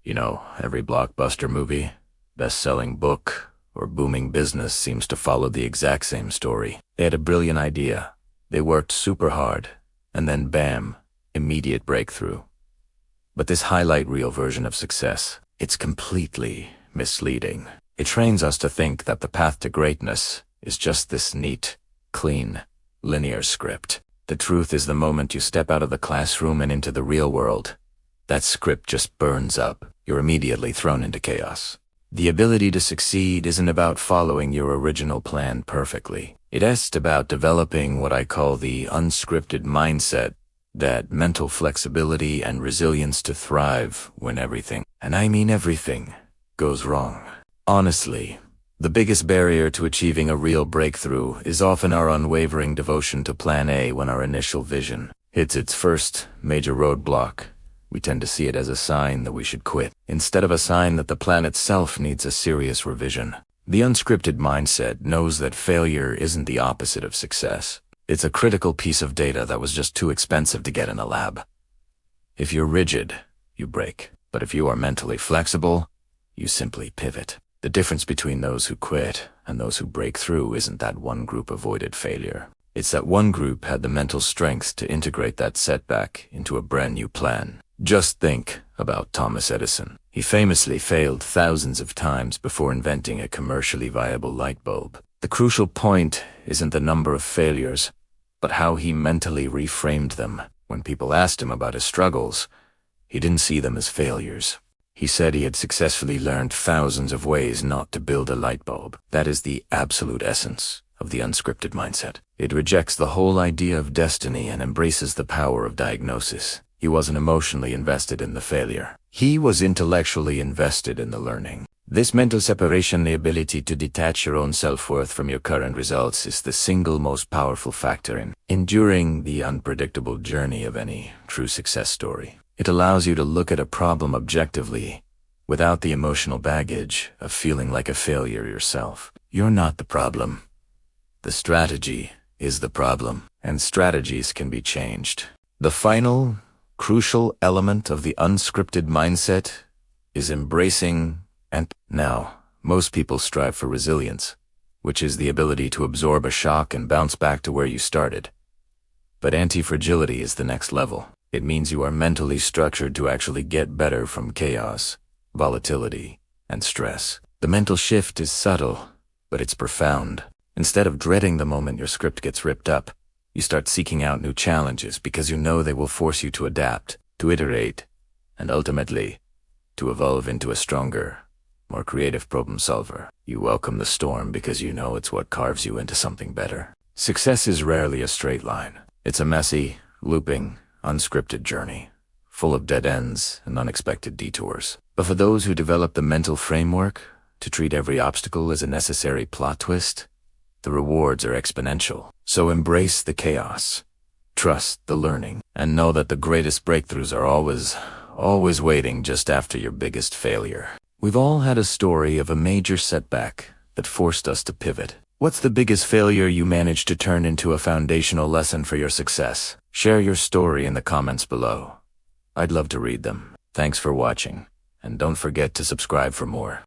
Every blockbuster movie, best-selling book, or booming business seems to follow the exact same story. They had a brilliant idea. They worked super hard, and then bam, immediate breakthrough. But this highlight reel version of success, it's completely misleading. It trains us to think that the path to greatness is just this neat, clean, linear script. The truth is, the moment you step out of the classroom and into the real world, that script just burns up. You're immediately thrown into chaos. The ability to succeed isn't about following your original plan perfectly. It's about developing what I call the unscripted mindset, that mental flexibility and resilience to thrive when everything, and I mean everything, goes wrong. Honestly, the biggest barrier to achieving a real breakthrough is often our unwavering devotion to Plan A when our initial vision hits its first major roadblock. We tend to see it as a sign that we should quit, instead of a sign that the plan itself needs a serious revision. The unscripted mindset knows that failure isn't the opposite of success. It's a critical piece of data that was just too expensive to get in a lab. If you're rigid, you break. But if you are mentally flexible, you simply pivot. The difference between those who quit and those who break through isn't that one group avoided failure. It's that one group had the mental strength to integrate that setback into a brand new plan. Just think about Thomas Edison. He famously failed thousands of times before inventing a commercially viable light bulb. The crucial point isn't the number of failures, but how he mentally reframed them. When people asked him about his struggles, he didn't see them as failures. He said he had successfully learned thousands of ways not to build a light bulb. That is the absolute essence of the unscripted mindset. It rejects the whole idea of destiny and embraces the power of diagnosis. He wasn't emotionally invested in the failure. He was intellectually invested in the learning. This mental separation, the ability to detach your own self-worth from your current results, is the single most powerful factor in enduring the unpredictable journey of any true success story. It allows you to look at a problem objectively, without the emotional baggage of feeling like a failure yourself. You're not the problem. The strategy is the problem, and strategies can be changed. The final, crucial element of the unscripted mindset is embracing. And now, most people strive for resilience, which is the ability to absorb a shock and bounce back to where you started. But anti-fragility is the next level. It means you are mentally structured to actually get better from chaos, volatility, and stress. The mental shift is subtle, but it's profound. Instead of dreading the moment your script gets ripped up, you start seeking out new challenges because you know they will force you to adapt, to iterate, and ultimately, to evolve into a stronger, more creative problem solver. You welcome the storm because you know it's what carves you into something better. Success is rarely a straight line. It's a messy, looping, unscripted journey, full of dead ends and unexpected detours. But for those who develop the mental framework to treat every obstacle as a necessary plot twist, the rewards are exponential. So embrace the chaos, trust the learning, and know that the greatest breakthroughs are always waiting just after your biggest failure. We've all had a story of a major setback that forced us to pivot. What's the biggest failure you managed to turn into a foundational lesson for your success? Share your story in the comments below. I'd love to read them. Thanks for watching, and don't forget to subscribe for more.